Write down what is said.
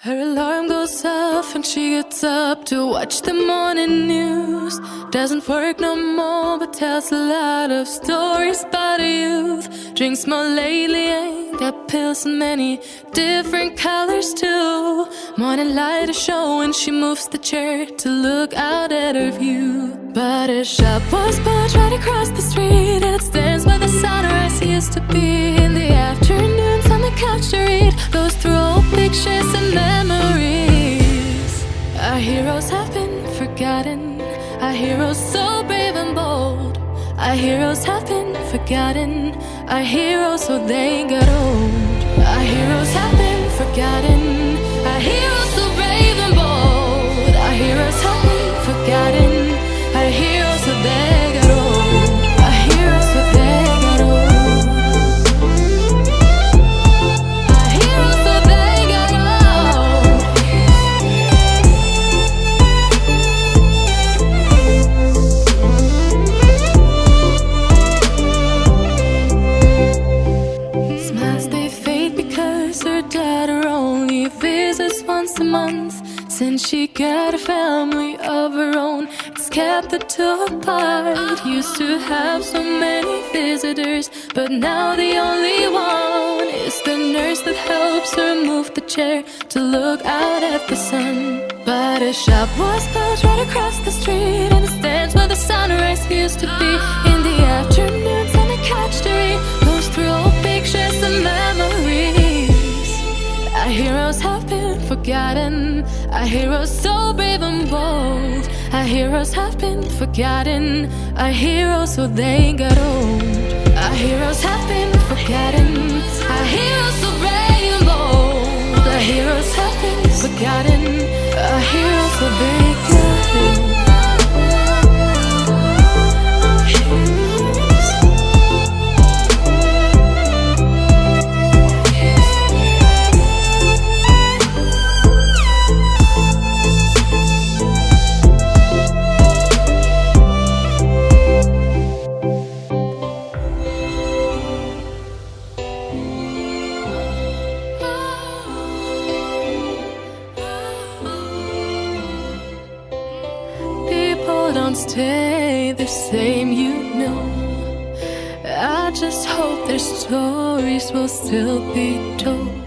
Her alarm goes off and she gets up to watch the morning news. Doesn't work no more but tells a lot of stories about her youth. Drinks more lately, ain't got pills in many different colors too. Morning light is showing, she moves the chair to look out at her view. But her shop was built right across the street, and it stands where the sunrise used to be. In the afternoons on the couch to read, goes through old pictures and memories. Our heroes have been forgotten, our heroes so brave and bold. Our heroes have been forgotten, our heroes so they got old. Our heroes have been forgotten, our heroes so brave and bold. Our heroes have been forgotten, our heroes so they got old. Our heroes so they got old. Our heroes so they got old. Smiles they fade because her daughter only visits once a month. Since she got a family of her own, it's kept the two apart. Used to have so many visitors, but now the only one is the nurse that helps her move the chair to look out at the sun. But her shop was built right across the street, and it stands where the sunrise used to be. In the afternoons on the couch to read, goes through old pictures and memories. Our heroes have been forgotten, our heroes so brave and bold. Our heroes have been forgotten, our heroes so they got old. Our heroes have been forgotten, our heroes so brave and bold. Our heroes have been forgotten, our heroes so they got old. Don't stay the same, you know. I just hope their stories will still be told.